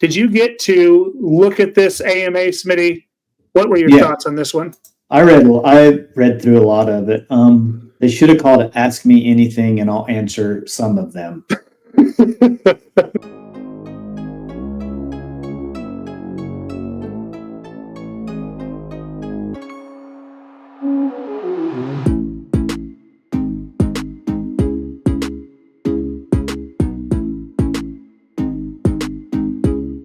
Did you get to look at this AMA, Smitty? What were your thoughts on this one? I read through a lot of it. They should have called it Ask Me Anything and I'll answer some of them.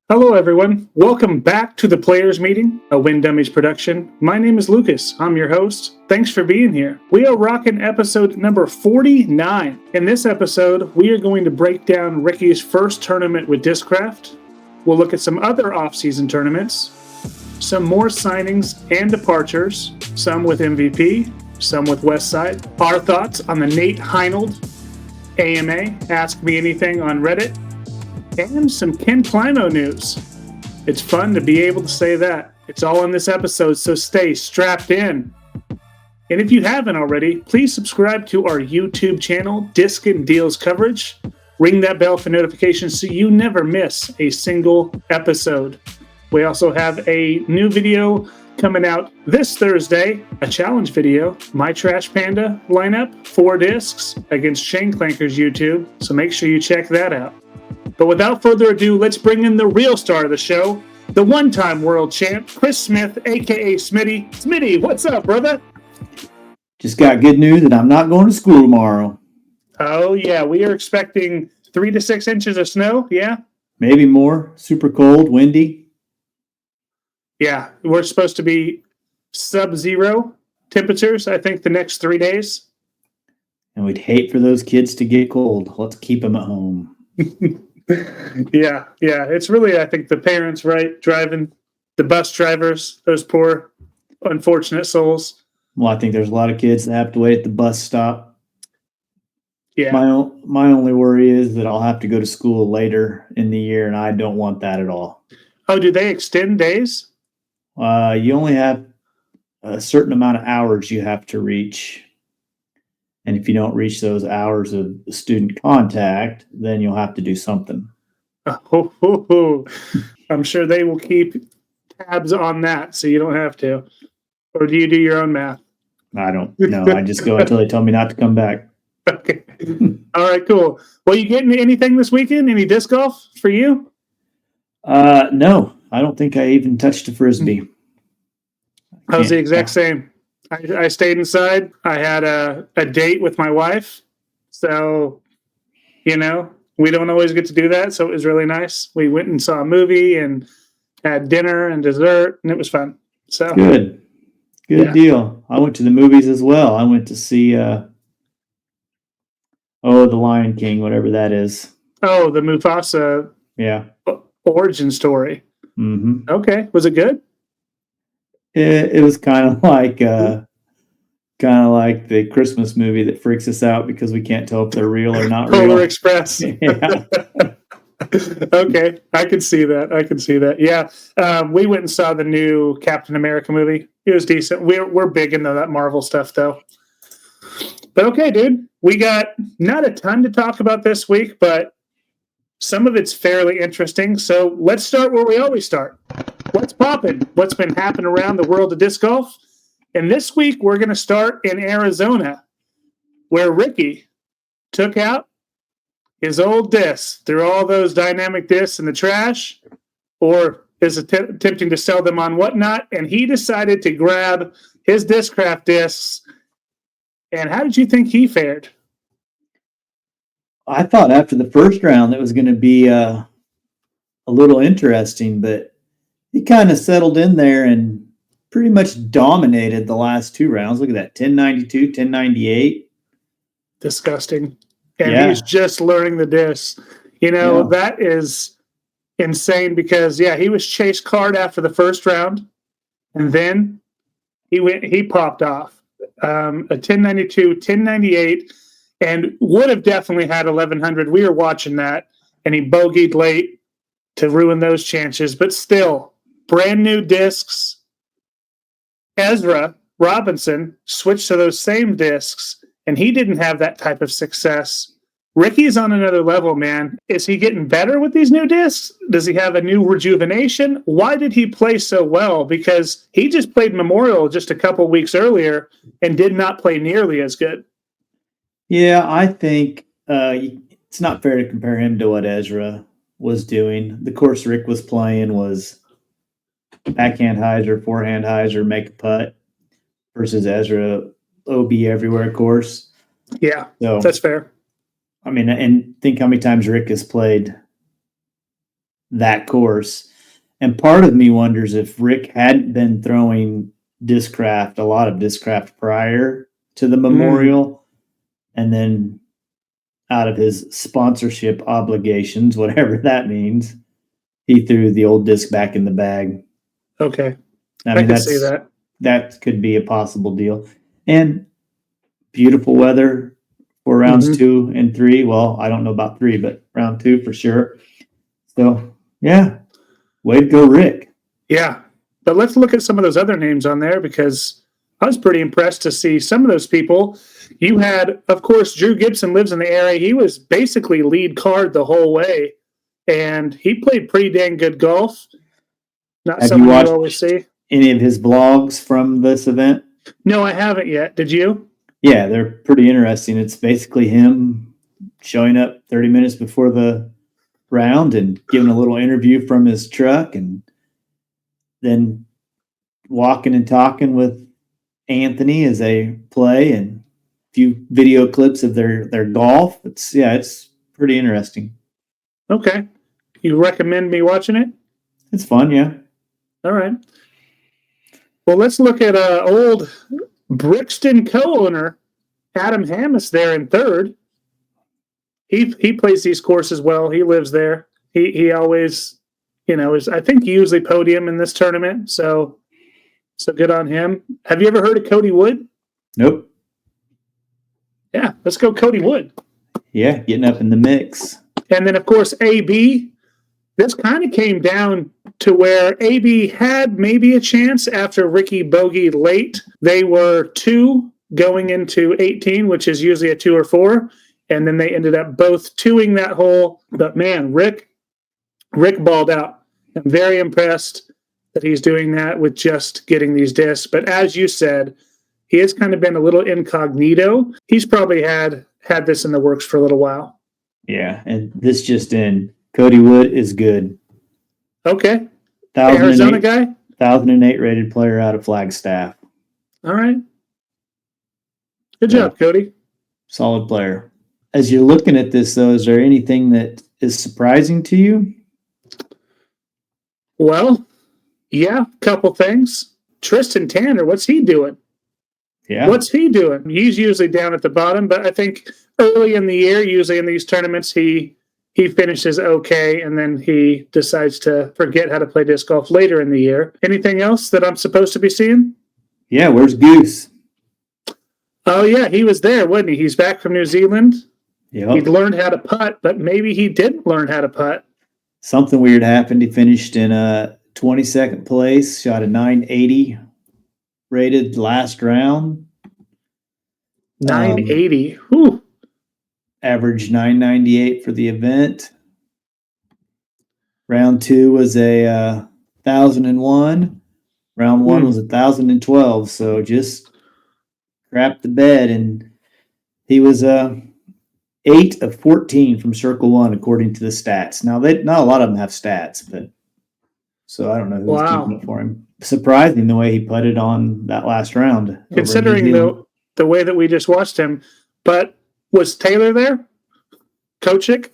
Hello, everyone. Welcome back to the Players Meeting, a Win Dummies production. My name is Lucas. I'm your host. Thanks for being here. We are rocking episode number 49. In this episode, we are going to break down Ricky's first tournament with Discraft. We'll look at some other off-season tournaments, some more signings and departures, some with MVP, some with Westside, our thoughts on the Nate Heinold AMA, Ask Me Anything on Reddit, and some Climo news. It's fun to be able to say that. It's all in this episode, so stay strapped in. And if you haven't already, please subscribe to our YouTube channel, Disc and Deals Coverage. Ring that bell for notifications so you never miss a single episode. We also have a new video coming out this Thursday, a challenge video, My Trash Panda lineup, 4 discs against Shane Clanker's YouTube, so make sure you check that out. But without further ado, let's bring in the real star of the show, the one-time world champ, Chris Smith, a.k.a. Smitty. Smitty, what's up, brother? Just got good news that I'm not going to school tomorrow. Oh, yeah. We are expecting 3 to 6 inches of snow, yeah? Maybe more. Super cold, windy. Yeah, we're supposed to be sub-zero temperatures, I think, the next 3 days. And we'd hate for those kids to get cold. Let's keep them at home. Yeah. It's really, I think, the parents, right? Driving the bus drivers, those poor, unfortunate souls. Well, I think there's a lot of kids that have to wait at the bus stop. Yeah. My only worry is that I'll have to go to school later in the year, and I don't want that at all. Oh, do they extend days? You only have a certain amount of hours you have to reach. And if you don't reach those hours of student contact, then you'll have to do something. I'm sure they will keep tabs on that so you don't have to. Or do you do your own math? I don't know. I just go until they tell me not to come back. Okay. All right, cool. Well, you getting anything this weekend? Any disc golf for you? No, I don't think I even touched a Frisbee. I was the exact same. I stayed inside. I had a date with my wife. So, we don't always get to do that. So it was really nice. We went and saw a movie and had dinner and dessert, and it was fun. So Good deal. I went to the movies as well. I went to see, The Lion King, whatever that is. Oh, the Mufasa origin story. Mm-hmm. Okay. Was it good? It was kind of like the Christmas movie that freaks us out because we can't tell if they're real or not real. Polar Express. Yeah. Okay, I can see that. Yeah, we went and saw the new Captain America movie. It was decent. We're big into that Marvel stuff, though. But okay, dude, we got not a ton to talk about this week, but some of it's fairly interesting. So let's start where we always start. What's popping? What's been happening around the world of disc golf? And this week, we're going to start in Arizona, where Ricky took out his old discs, threw all those dynamic discs in the trash, or is attempting to sell them on Whatnot, and he decided to grab his Discraft discs. And how did you think he fared? I thought after the first round that was going to be a little interesting, but he kind of settled in there and pretty much dominated the last 2 rounds. Look at that, 1092, 1098. Disgusting. And he's just learning the discs. That is insane because, he was chase card after the first round, and then he popped off. A 1092, 1098, and would have definitely had 1100. We were watching that, and he bogeyed late to ruin those chances, but still, brand new discs. Ezra Robinson switched to those same discs, and he didn't have that type of success. Ricky's on another level, man. Is he getting better with these new discs? Does he have a new rejuvenation? Why did he play so well? Because he just played Memorial just a couple weeks earlier and did not play nearly as good. Yeah, I think it's not fair to compare him to what Ezra was doing. The course Rick was playing was backhand hyzer, forehand hyzer, make a putt versus Ezra OB everywhere course. Yeah, so that's fair. I mean, and think how many times Rick has played that course. And part of me wonders if Rick hadn't been throwing Discraft, a lot of Discraft prior to the Memorial, and then out of his sponsorship obligations, whatever that means, he threw the old disc back in the bag. Okay. I mean, can see that. That could be a possible deal. And beautiful weather for rounds 2 and 3. Well, I don't know about 3, but round 2 for sure. So, yeah, way to go, Rick. Yeah. But let's look at some of those other names on there because I was pretty impressed to see some of those people. You had, of course, Drew Gibson lives in the area. He was basically lead card the whole way, and he played pretty dang good golf. Not Have something you watched you always see. Any of his vlogs from this event? No, I haven't yet. Did you? Yeah, they're pretty interesting. It's basically him showing up 30 minutes before the round and giving a little interview from his truck and then walking and talking with Anthony as they play and a few video clips of their golf. It's pretty interesting. Okay. You recommend me watching it? It's fun, yeah. All right. Well, let's look at old Brixton co-owner Adam Hammis there in third. He plays these courses well. He lives there. He always, is I think usually podium in this tournament. So good on him. Have you ever heard of Cody Wood? Nope. Yeah, let's go Cody Wood. Yeah, getting up in the mix. And then, of course, AB. This kind of came down to where AB had maybe a chance after Ricky bogeyed late. They were 2 going into 18, which is usually a 2 or 4. And then they ended up both 2ing that hole. But man, Rick balled out. I'm very impressed that he's doing that with just getting these discs. But as you said, he has kind of been a little incognito. He's probably had this in the works for a little while. Yeah, and this just in. Cody Wood is good. Okay. Arizona guy? 1008 rated player out of Flagstaff. All right. Good job, Cody. Solid player. As you're looking at this, though, is there anything that is surprising to you? Well, yeah, couple things. Tristan Tanner, what's he doing? Yeah. What's he doing? He's usually down at the bottom, but I think early in the year, usually in these tournaments, he finishes okay, and then he decides to forget how to play disc golf later in the year. Anything else that I'm supposed to be seeing? Yeah, where's Goose? Oh, yeah, he was there, wasn't he? He's back from New Zealand. Yep. He'd learned how to putt, but maybe he didn't learn how to putt. Something weird happened. He finished in 22nd place, shot a 980 rated last round. 980. Whew. Average 998 for the event. Round 2 was a 1001. Round 1 was 1012. So just crapped the bed, and he was 8 of 14 from Circle 1 according to the stats. Now not a lot of them have stats, but so I don't know who's keeping it for him. Surprising the way he putted on that last round. Considering the way that we just watched him, but. Was Taylor there? Kochik?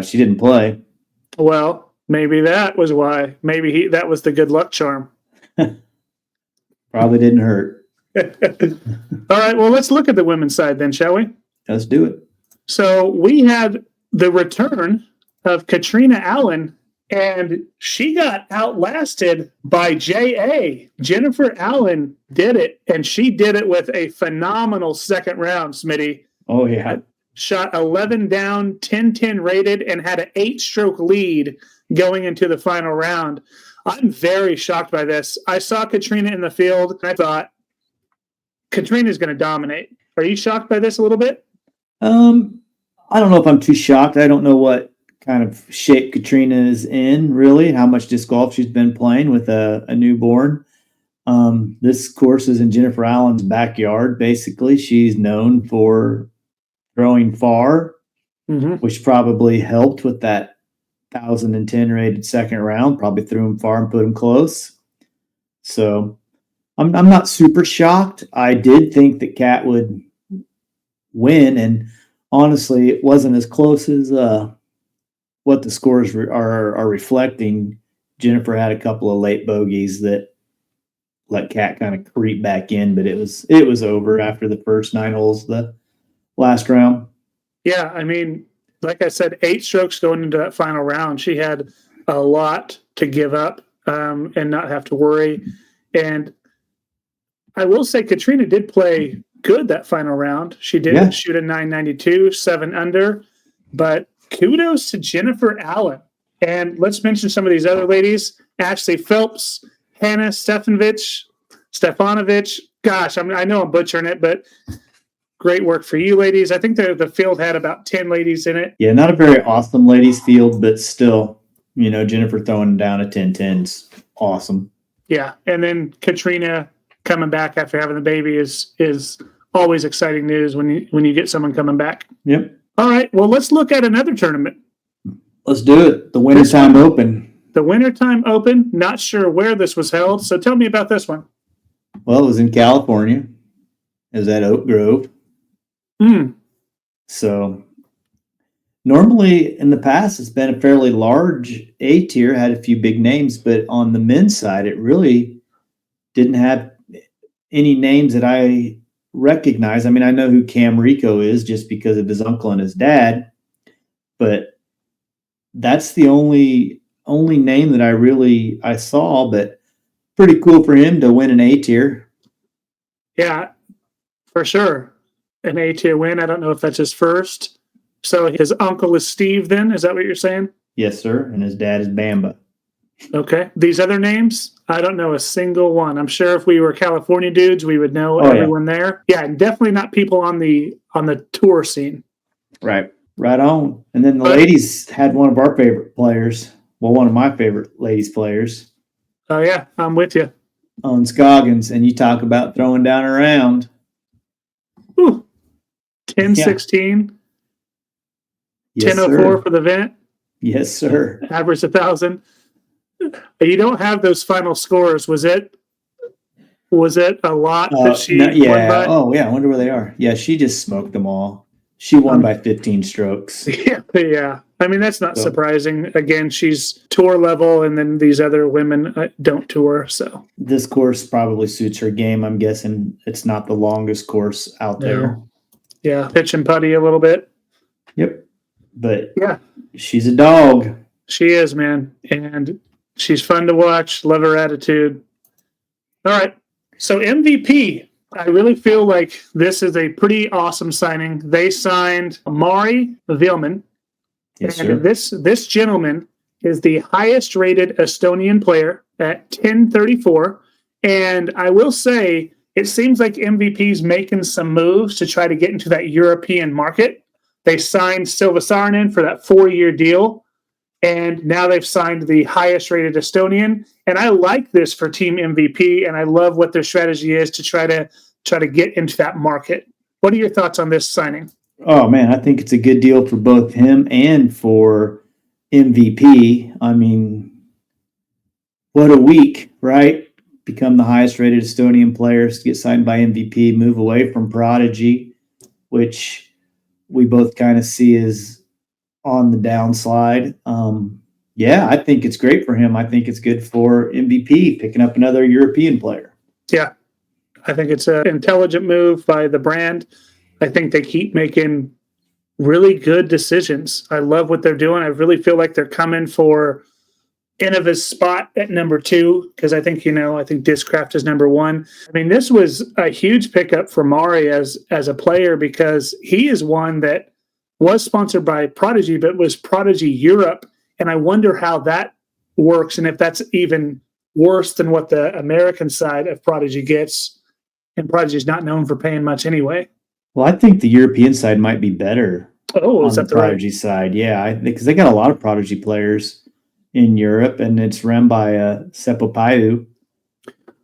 She didn't play. Well, maybe that was why. Maybe that was the good luck charm. Probably didn't hurt. All right, well, let's look at the women's side then, shall we? Let's do it. So we had the return of Katrina Allen, and she got outlasted by J.A. Jennifer Allen did it, and she did it with a phenomenal second round, Smitty. Oh, yeah. Shot 11 down, 10-10 rated, and had an 8-stroke lead going into the final round. I'm very shocked by this. I saw Katrina in the field, and I thought, Katrina's going to dominate. Are you shocked by this a little bit? I don't know if I'm too shocked. I don't know what kind of shape Katrina is in, really, and how much disc golf she's been playing with a newborn. This course is in Jennifer Allen's backyard, basically. She's known for throwing far, which probably helped with that 1,010 rated second round. Probably threw him far and put him close. So I'm not super shocked. I did think that Kat would win, and honestly, it wasn't as close as what the scores are reflecting. Jennifer had a couple of late bogeys that let Kat kind of creep back in, but it was over after the first 9 holes, the last round. Yeah, I mean, like I said, 8 strokes going into that final round. She had a lot to give up and not have to worry. And I will say Katrina did play good that final round. She did shoot a 992, 7 under, but kudos to Jennifer Allen. And let's mention some of these other ladies. Ashley Phelps, Hannah Stefanovic. Gosh, I know I'm butchering it, but great work for you ladies. I think the field had about 10 ladies in it. Yeah, not a very awesome ladies field, but still, Jennifer throwing down a 10-10's awesome. Yeah, and then Katrina coming back after having the baby is always exciting news when you get someone coming back. Yep. All right, well, let's look at another tournament. Let's do it. The Wintertime Open. The Wintertime Open. Not sure where this was held, so tell me about this one. Well, it was in California. It was at Oak Grove. So normally in the past, it's been a fairly large A tier, had a few big names, but on the men's side, it really didn't have any names that I recognize. I mean, I know who Cam Rico is just because of his uncle and his dad, but that's the only name that I saw, but pretty cool for him to win an A tier. Yeah, for sure. An A tier win. I don't know if that's his first. So his uncle is Steve then? Is that what you're saying? Yes, sir. And his dad is Bamba. Okay. These other names, I don't know a single one. I'm sure if we were California dudes, we would know everyone there. Yeah, and definitely not people on the tour scene. Right on. And then the ladies had one of our favorite players. Well, one of my favorite ladies players. Oh, yeah. I'm with you. On Scoggins. And you talk about throwing down a round. Ooh. 10-16. Yes, 10-04 for the event. Yes, sir. Average 1,000. You don't have those final scores. Was it a lot that she won by? Oh, yeah. I wonder where they are. Yeah, she just smoked them all. She won by 15 strokes. Yeah. I mean, that's not surprising. Again, she's tour level, and then these other women don't tour. So this course probably suits her game. I'm guessing it's not the longest course out there. Yeah, pitch and putty a little bit. Yep. But yeah, she's a dog. She is, man. And she's fun to watch. Love her attitude. All right. So MVP, I really feel like this is a pretty awesome signing. They signed Mari Vilman. Yes, and sir. This gentleman is the highest rated Estonian player at 1034. And I will say, it seems like MVP's making some moves to try to get into that European market. They signed Silva Saarinen for that 4-year deal, and now they've signed the highest-rated Estonian. And I like this for Team MVP, and I love what their strategy is to try to get into that market. What are your thoughts on this signing? Oh, man, I think it's a good deal for both him and for MVP. I mean, what a week, right? Become the highest-rated Estonian players, get signed by MVP, move away from Prodigy, which we both kind of see as on the downslide. Yeah, I think it's great for him. I think it's good for MVP picking up another European player. Yeah, I think it's an intelligent move by the brand. I think they keep making really good decisions. I love what they're doing. I really feel like they're coming for Innova's spot at number 2, because I think Discraft is number 1. I mean, this was a huge pickup for Mari as a player, because he is one that was sponsored by Prodigy, but was Prodigy Europe. And I wonder how that works, and if that's even worse than what the American side of Prodigy gets. And Prodigy is not known for paying much anyway. Well, I think the European side might be better. Oh, is on the that the right? Prodigy side. Yeah, because they got a lot of Prodigy players in Europe, and it's run by Seppo Paiu,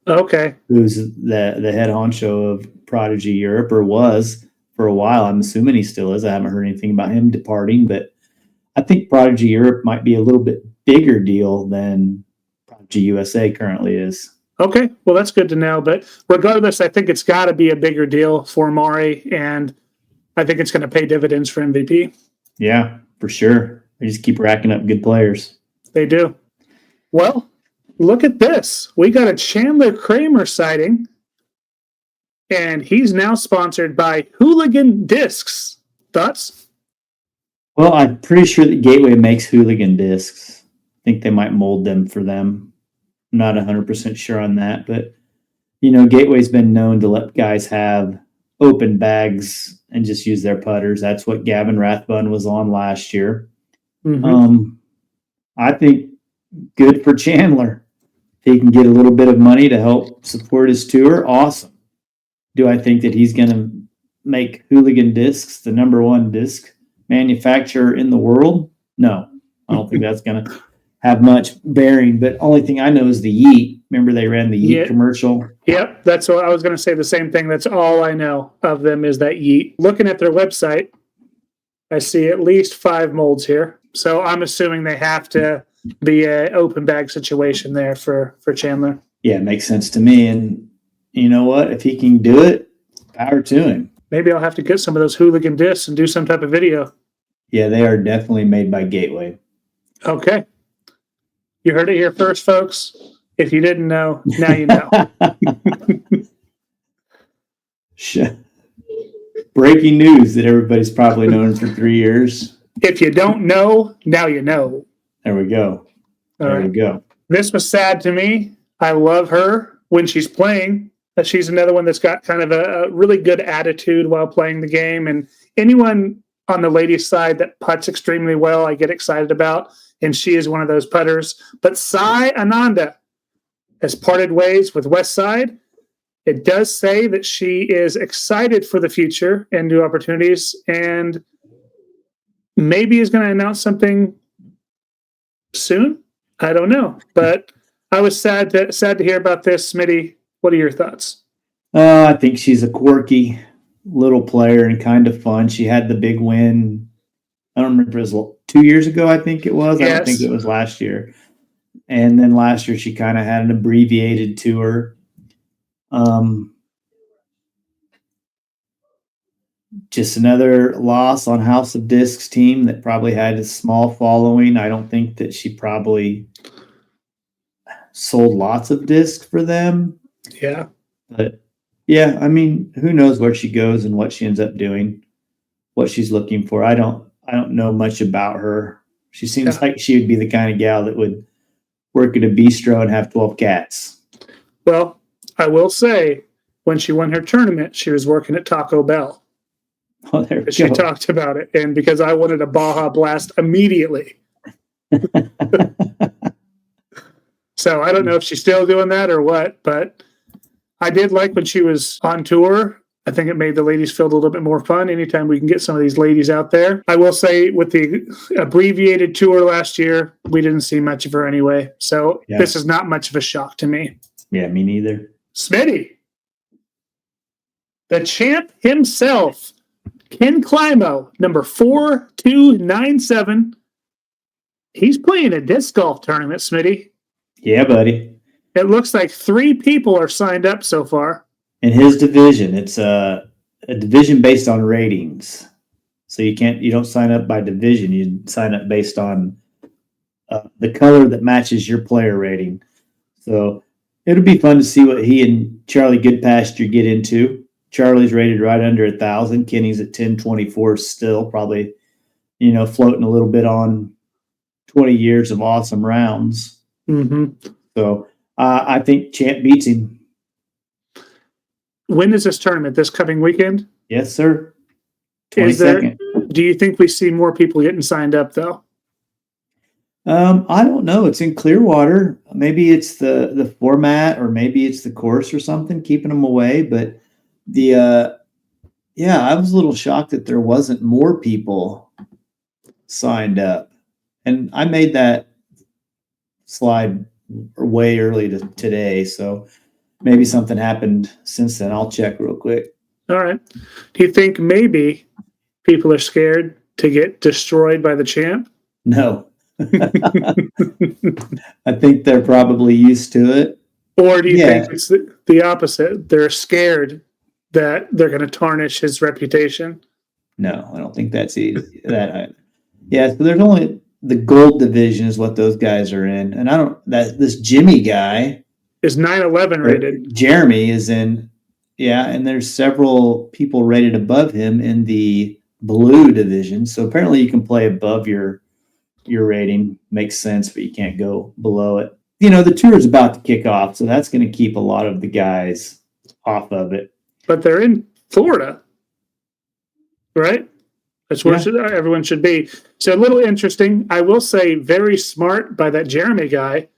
Okay. who's the head honcho of Prodigy Europe, or was for a while. I'm assuming he still is. I haven't heard anything about him departing, but I think Prodigy Europe might be a little bit bigger deal than Prodigy USA currently is. Okay, well, that's good to know. But regardless, I think it's got to be a bigger deal for Mari, and I think it's going to pay dividends for MVP. Yeah, for sure. They just keep racking up good players. They do. Well, look at this. We got a Chandler Kramer sighting, and he's now sponsored by Hooligan Discs. Thoughts? Well, I'm pretty sure that Gateway makes Hooligan discs. I think they might mold them for them. I'm not 100% sure on that, but Gateway's been known to let guys have open bags and just use their putters. That's what Gavin Rathbun was on last year. Mm-hmm. I think good for Chandler. If he can get a little bit of money to help support his tour, awesome. Do I think that he's going to make Hooligan Discs the number one disc manufacturer in the world? No, I don't think that's going to have much bearing. But only thing I know is the Yeet. Remember they ran the Yeet commercial? Yep, that's what I was going to say. The same thing. That's all I know of them is that Yeet. Looking at their website, I see at least 5 molds here. So I'm assuming they have to be an open bag situation there for Chandler. Yeah, it makes sense to me. And you know what? If he can do it, power to him. Maybe I'll have to get some of those Hooligan discs and do some type of video. Yeah, they are definitely made by Gateway. Okay. You heard it here first, folks. If you didn't know, now you know. Breaking news that everybody's probably known for 3 years. If you don't know, now you know. There we go. There we go. This was sad to me. I love her when she's playing. She's another one that's got kind of a really good attitude while playing the game. And anyone on the ladies' side that putts extremely well, I get excited about. And she is one of those putters. But Sai Ananda has parted ways with Westside. It does say that she is excited for the future and new opportunities, and maybe is going to announce something soon. I don't know, but I was sad to hear about this. Smitty, what are your thoughts? I think she's a quirky little player and kind of fun. She had the big win. I don't remember, it was 2 years ago, I think it was. Yes. I don't think it was last year. And then last year she kind of had an abbreviated tour. Just another loss on House of Discs team that probably had a small following. I don't think that she probably sold lots of discs for them. Yeah. But yeah, I mean, who knows where she goes and what she ends up doing, what she's looking for. I don't know much about her. She seems like she would be the kind of gal that would work at a bistro and have 12 cats. Well, I will say, when she won her tournament, she was working at Taco Bell. Oh, there we go. She talked about it, and because I wanted a Baja Blast immediately. So I don't know if she's still doing that or what, but I did like when she was on tour. I think it made the ladies feel a little bit more fun anytime we can get some of these ladies out there. I will say with the abbreviated tour last year, we didn't see much of her anyway. So This is not much of a shock to me. Yeah, me neither. Smitty, the champ himself, Ken Climo, number 4297. He's playing a disc golf tournament, Smitty. Yeah, buddy. It looks like 3 people are signed up so far. In his division, it's a division based on ratings. So you don't sign up by division. You sign up based on the color that matches your player rating. So it'll be fun to see what he and Charlie Goodpasture get into. Charlie's rated right under 1,000. Kenny's at 1024 still, probably, floating a little bit on 20 years of awesome rounds. Mm-hmm. So I think Champ beats him. When is this tournament? This coming weekend? Yes, sir. 22nd. Do you think we see more people getting signed up, though? I don't know. It's in Clearwater. Maybe it's the format, or maybe it's the course or something keeping them away. But I was a little shocked that there wasn't more people signed up. And I made that slide way early today, so maybe something happened since then. I'll check real quick. All right. Do you think maybe people are scared to get destroyed by the champ? No. I think they're probably used to it. Or do you think it's the opposite? They're scared that they're going to tarnish his reputation? No, I don't think that's easy. Yeah, so there's only the gold division is what those guys are in. And this Jimmy guy is 9/11 rated. Jeremy is in, and there's several people rated above him in the blue division. So apparently you can play above your rating. Makes sense, but you can't go below it. The tour is about to kick off, so that's going to keep a lot of the guys off of it. But they're in Florida, right? That's where everyone should be. So a little interesting. I will say very smart by that Jeremy guy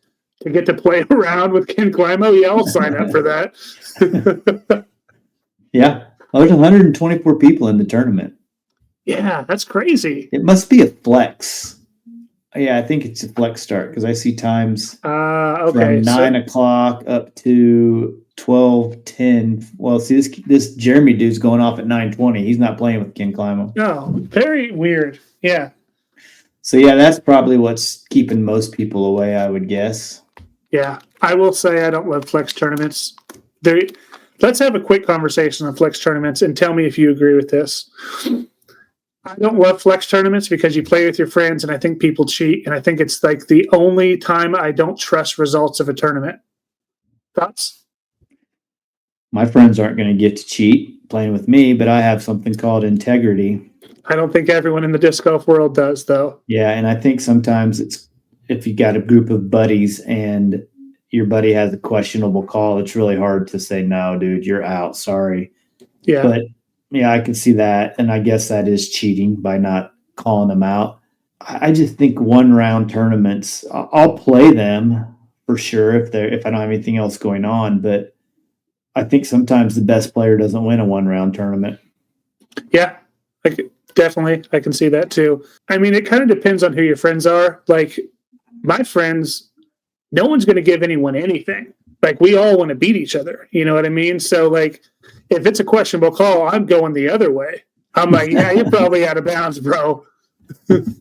to get to play around with Ken Climo. Yeah, I'll sign up for that. Yeah. Well, there's 124 people in the tournament. Yeah, that's crazy. It must be a flex. Yeah, I think it's a flex start because I see times from 9 o'clock up to 12:10. Well, see, this Jeremy dude's going off at 9:20. He's not playing with Ken Climo. Oh, very weird. Yeah. So, that's probably what's keeping most people away, I would guess. Yeah, I will say I don't love flex tournaments. Let's have a quick conversation on flex tournaments and tell me if you agree with this. I don't love flex tournaments because you play with your friends and I think people cheat. And I think it's like the only time I don't trust results of a tournament. Thoughts? My friends aren't going to get to cheat playing with me, but I have something called integrity. I don't think everyone in the disc golf world does, though. Yeah, and I think sometimes it's if you got a group of buddies and your buddy has a questionable call, it's really hard to say, no, dude, you're out. Sorry. Yeah. But I can see that. And I guess that is cheating by not calling them out. I just think 1-round tournaments, I'll play them for sure if I don't have anything else going on. But I think sometimes the best player doesn't win a 1-round tournament. Yeah, definitely. I can see that too. I mean, it kind of depends on who your friends are. Like my friends, no one's going to give anyone anything. Like we all want to beat each other. You know what I mean? So like, if it's a questionable call, I'm going the other way. I'm like, yeah, you're probably out of bounds, bro. Because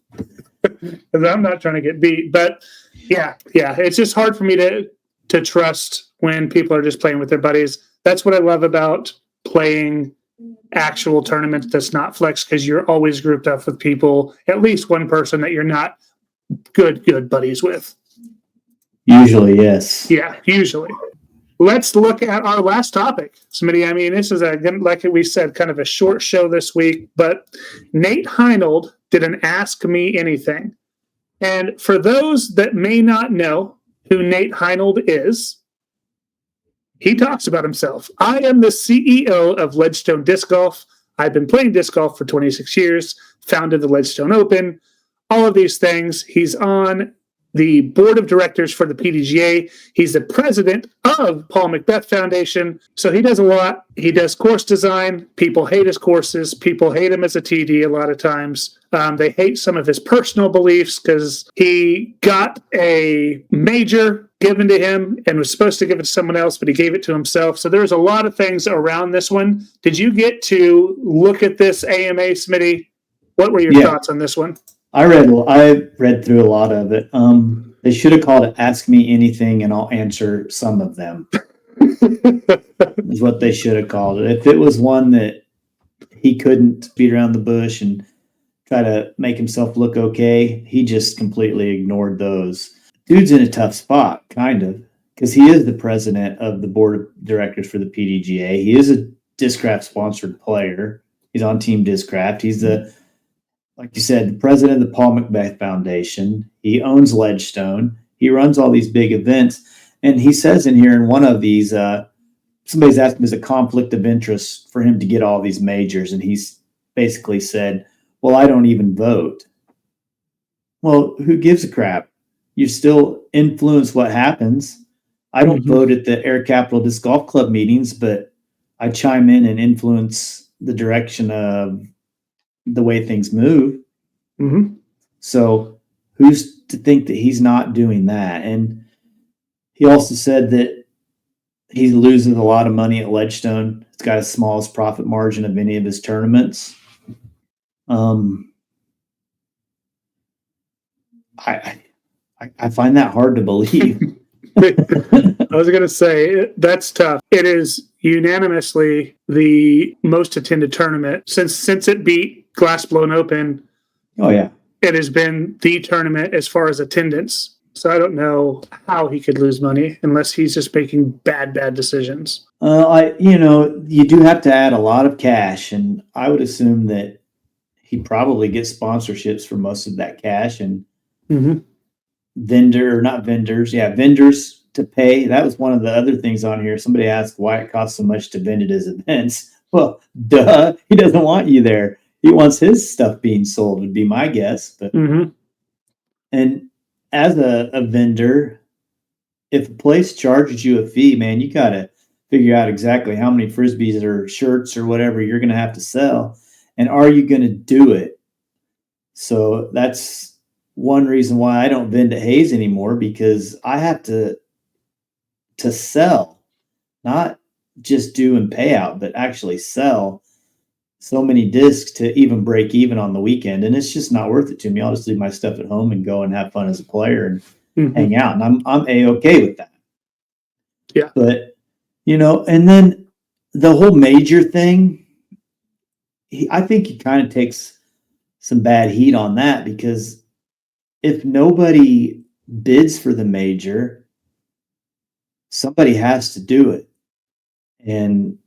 I'm not trying to get beat. But yeah, it's just hard for me to trust when people are just playing with their buddies. That's what I love about playing actual tournaments that's not flex, because you're always grouped up with people, at least one person that you're not good buddies with. Usually, yes. Yeah, usually. Let's look at our last topic, Smitty. I mean, this is, like we said, kind of a short show this week, but Nate Heinold did an Ask Me Anything. And for those that may not know who Nate Heinold is, he talks about himself. I am the CEO of Ledgestone Disc Golf. I've been playing disc golf for 26 years, founded the Ledgestone Open, all of these things. He's on the board of directors for the PDGA. He's the president of Paul Macbeth Foundation. So he does a lot. He does course design. People hate his courses. People hate him as a TD a lot of times. They hate some of his personal beliefs because he got a major given to him and was supposed to give it to someone else, but he gave it to himself. So there's a lot of things around this one. Did you get to look at this AMA, Smitty? What were your thoughts on this one? I read through a lot of it. They should have called it Ask Me Anything and I'll answer some of them. Is what they should have called it. If it was one that he couldn't beat around the bush and try to make himself look okay, he just completely ignored those. Dude's in a tough spot, kind of, because he is the president of the board of directors for the PDGA. He is a Discraft sponsored player. He's on Team Discraft. He's like you said, the president of the Paul Macbeth Foundation. He owns Ledgestone. He runs all these big events. And he says in here in one of these, somebody's asked him, is a conflict of interest for him to get all these majors? And he's basically said, well, I don't even vote. Well, who gives a crap? You still influence what happens. I don't vote at the Air Capital Disc Golf Club meetings, but I chime in and influence the direction of the way things move. So who's to think that he's not doing that? And he also said that he loses a lot of money at Ledgestone. It's got his smallest profit margin of any of his tournaments. I find that hard to believe. I was going to say, that's tough. It is unanimously the most attended tournament since it beat Glass Blown Open. Oh, yeah. It has been the tournament as far as attendance. So I don't know how he could lose money unless he's just making bad decisions. You do have to add a lot of cash, and I would assume that he probably gets sponsorships for most of that cash and vendors to pay. That was one of the other things on here. Somebody asked why it costs so much to vend at his events. Well, duh, he doesn't want you there. He wants his stuff being sold, would be my guess. But and as a vendor, if a place charges you a fee, man, you got to figure out exactly how many Frisbees or shirts or whatever you're going to have to sell. And are you going to do it? So that's one reason why I don't vend at Hayes anymore, because I have to sell, not just do and pay out, but actually sell so many discs to even break even on the weekend. And it's just not worth it to me. I'll just leave my stuff at home and go and have fun as a player and hang out. And I'm A-okay with that. Yeah. But, and then the whole major thing, I think he kind of takes some bad heat on that, because if nobody bids for the major, somebody has to do it. And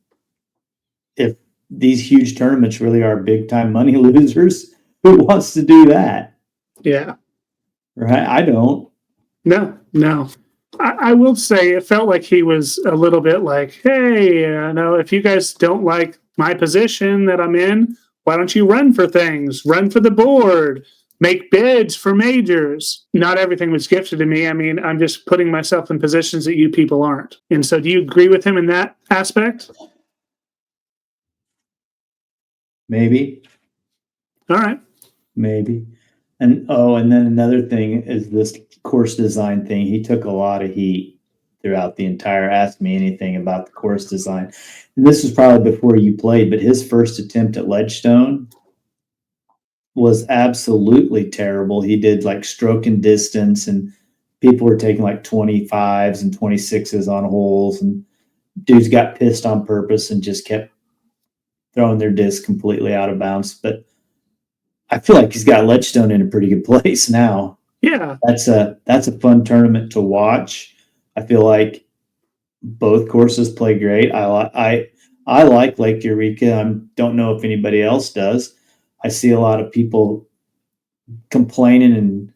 if these huge tournaments really are big time money losers, who wants to do that? Yeah. Right? I don't. No. I will say it felt like he was a little bit like, hey, if you guys don't like my position that I'm in, why don't you run for things? Run for the board. Make bids for majors. Not everything was gifted to me. I mean, I'm just putting myself in positions that you people aren't. And so do you agree with him in that aspect? Maybe. All right. Maybe. And then another thing is this course design thing. He took a lot of heat throughout the entire Ask Me Anything about the course design. And this was probably before you played, but his first attempt at Ledgestone was absolutely terrible. He did like stroke and distance, and people were taking like 25s and 26s on holes, and dudes got pissed on purpose and just kept throwing their disc completely out of bounds. But I feel like he's got Ledgestone in a pretty good place now. Yeah. That's a fun tournament to watch. I feel like both courses play great. I like Lake Eureka. I don't know if anybody else does. I see a lot of people complaining and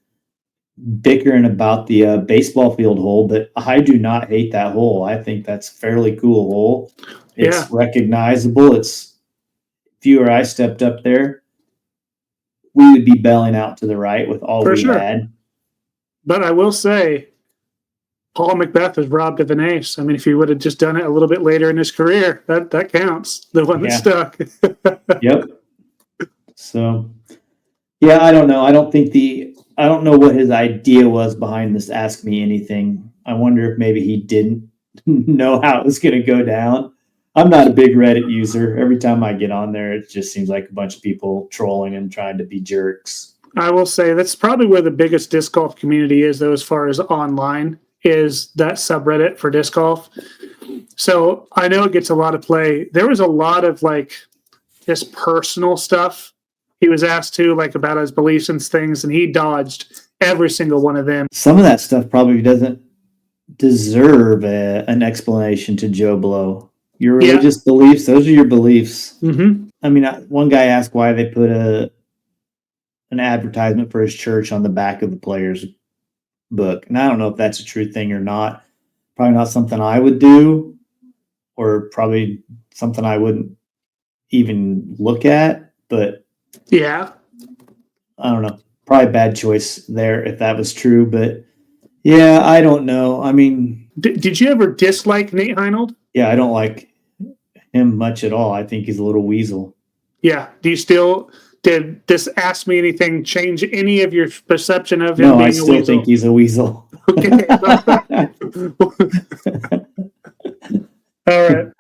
bickering about the baseball field hole, but I do not hate that hole. I think that's a fairly cool hole. It's recognizable. If you or I stepped up there, we would be belling out to the right with all we had. But I will say, Paul Macbeth was robbed of an ace. I mean, if he would have just done it a little bit later in his career, that counts. The one that stuck. Yep. So, yeah, I don't know. I don't know what his idea was behind this Ask Me Anything. I wonder if maybe he didn't know how it was going to go down. I'm not a big Reddit user. Every time I get on there, it just seems like a bunch of people trolling and trying to be jerks. I will say that's probably where the biggest disc golf community is, though, as far as online, is that subreddit for disc golf. So I know it gets a lot of play. There was a lot of just personal stuff he was asked to, about his beliefs and things, and he dodged every single one of them. Some of that stuff probably doesn't deserve an explanation to Joe Blow. Your religious beliefs, those are your beliefs. I mean, one guy asked why they put an advertisement for his church on the back of the player's book. And I don't know if that's a true thing or not. Probably not something I would do, or probably something I wouldn't even look at, but yeah, I don't know. Probably a bad choice there if that was true, but yeah, I don't know. I mean, did you ever dislike Nate Heinold? Yeah, I don't like him much at all. I think he's a little weasel. Yeah. Do you still Did this Ask Me Anything change any of your perception of him No, being I a still weasel? think he's a weasel. Okay. All right.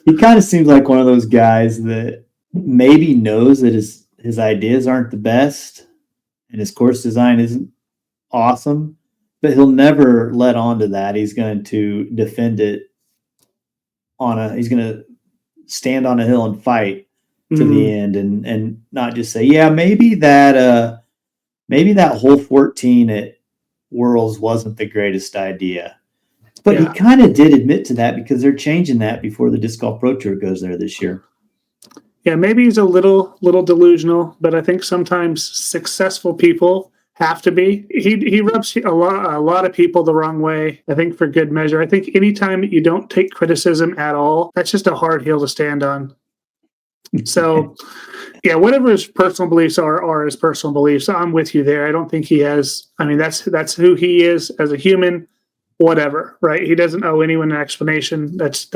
He kind of seems like one of those guys that maybe knows that his ideas aren't the best and his course design isn't awesome, but he'll never let on to that. He's going to defend it he's going to stand on a hill and fight to the end and not just say, yeah, maybe that hole 14 at Worlds wasn't the greatest idea. But he kind of did admit to that because they're changing that before the Disc Golf Pro Tour goes there this year. Yeah, maybe he's a little delusional, but I think sometimes successful people have to be. He rubs a lot of people the wrong way, I think, for good measure. I think anytime you don't take criticism at all, that's just a hard hill to stand on. So, yeah, whatever his personal beliefs are his personal beliefs. I'm with you there. I don't think he has. I mean, that's who he is as a human. Whatever, right? He doesn't owe anyone an explanation. That's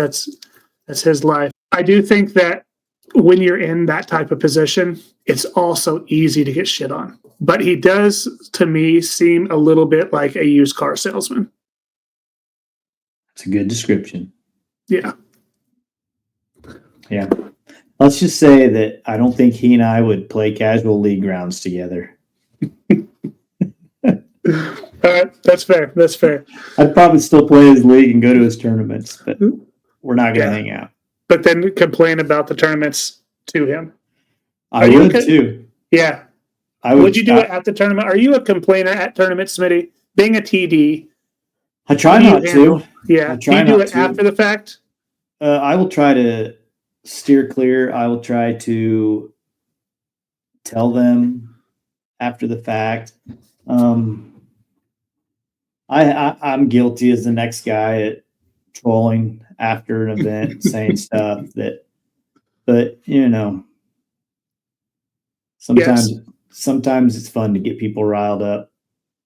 his life. I do think that when you're in that type of position, it's also easy to get shit on. But he does, to me, seem a little bit like a used car salesman. It's a good description. Yeah. Yeah. Let's just say that I don't think he and I would play casual league rounds together. All right, that's fair. That's fair. I'd probably still play his league and go to his tournaments, but we're not going to hang out. But then complain about the tournaments to him. I would too. Yeah. Would you do it at the tournament? Are you a complainer at tournaments, Smitty? Being a TD. I try not to. Yeah. Do you do it after the fact? I will try to steer clear. I will try to tell them after the fact. I'm guilty as the next guy at trolling after an event, saying stuff but sometimes it's fun to get people riled up.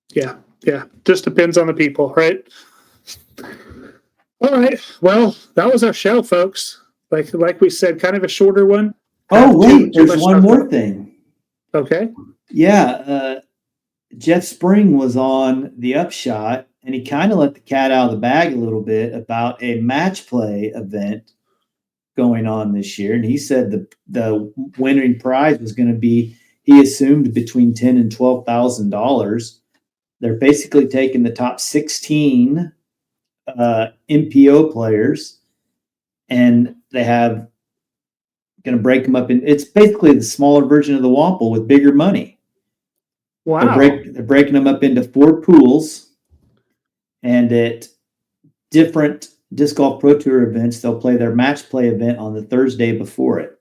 Yeah. Just depends on the people, right? All right. Well, that was our show, folks. Like we said, kind of a shorter one. Oh, wait, there's one more thing. Okay. Yeah. Jeff Spring was on the Upshot, and he kind of let the cat out of the bag a little bit about a match play event going on this year. And he said the winning prize was going to be, he assumed, between $10,000 and $12,000. They're basically taking the top 16 MPO players, and they have going to break them up it's basically the smaller version of the Wample with bigger money. Wow. They're breaking them up into 4 pools, and at different Disc Golf Pro Tour events, they'll play their match play event on the Thursday before it.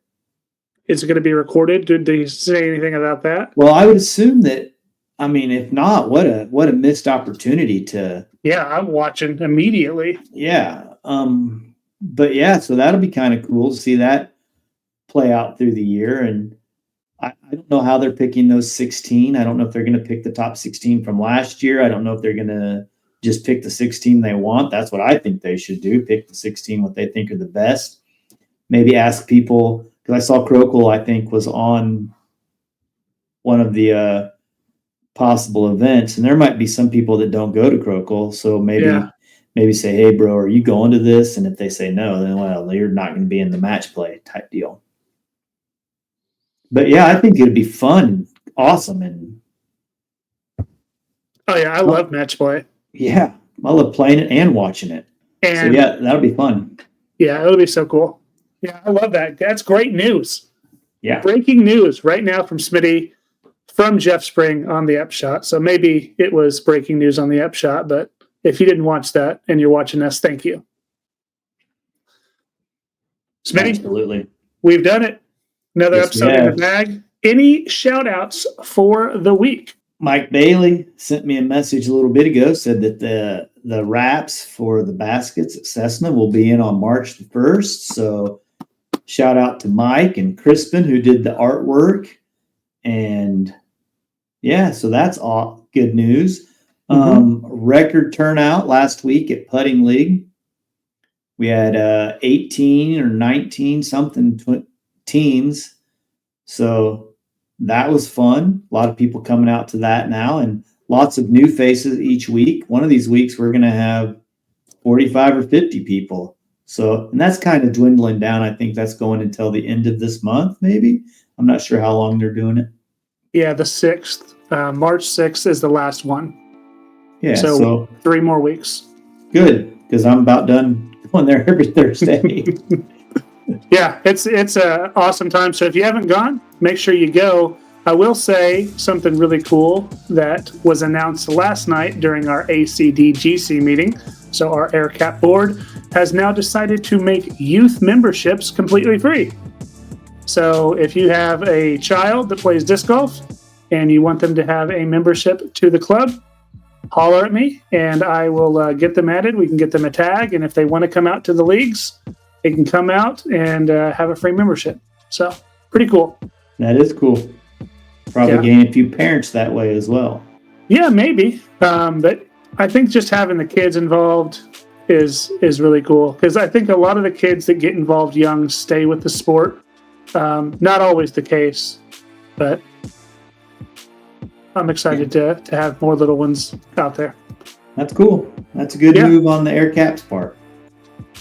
Is it going to be recorded? Did they say anything about that? Well, I would assume that. I mean, if not, what a missed opportunity to. Yeah, I'm watching immediately. Yeah. But yeah, so that'll be kind of cool to see that play out through the year. And I don't know how they're picking those 16. I don't know if they're going to pick the top 16 from last year. I don't know if they're going to just pick the 16 they want. That's what I think they should do. Pick the 16 what they think are the best. Maybe ask people, because I saw Crokel, I think, was on one of the possible events, and there might be some people that don't go to Crokel. So maybe say, hey, bro, are you going to this? And if they say no, then, well, you're not going to be in the match play type deal. But yeah, I think it'd be fun, awesome, and oh yeah, I love match play. Yeah, I love playing it and watching it. And so yeah, that'll be fun. Yeah, it'll be so cool. Yeah, I love that. That's great news. Yeah, breaking news right now from Smitty, from Jeff Spring on the Upshot. So maybe it was breaking news on the Upshot, but if you didn't watch that and you're watching us, thank you. Smitty, absolutely, we've done it. Another episode in the bag. Any shout outs for the week? Mike Bailey sent me a message a little bit ago, said that the wraps for the baskets at Cessna will be in on March the 1st. So shout out to Mike and Crispin who did the artwork. And yeah, so that's all good news. Record turnout last week at Putting League. We had 18 or 19 something teens So that was fun. A lot of people coming out to that now, and lots of new faces each week. One of these weeks, we're going to have 45 or 50 people. So, and that's kind of dwindling down. I think that's going until the end of this month, maybe. I'm not sure how long they're doing it. Yeah, the 6th. March 6th is the last one. Yeah, so 3 more weeks. Good, because I'm about done going there every Thursday. Yeah, it's an awesome time. So if you haven't gone, make sure you go. I will say something really cool that was announced last night during our ACDGC meeting. So our AirCap board has now decided to make youth memberships completely free. So if you have a child that plays disc golf and you want them to have a membership to the club, holler at me and I will get them added. We can get them a tag. And if they want to come out to the leagues, they can come out and have a free membership. So pretty cool. That is cool. Probably gain a few parents that way as well. Yeah, maybe. But I think just having the kids involved is really cool, because I think a lot of the kids that get involved young stay with the sport. Not always the case, but I'm excited to have more little ones out there. That's cool. That's a good move on the AirCap's part.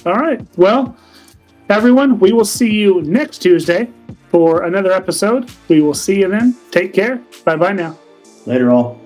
All right. Well, everyone, we will see you next Tuesday for another episode. We will see you then. Take care. Bye-bye now. Later all.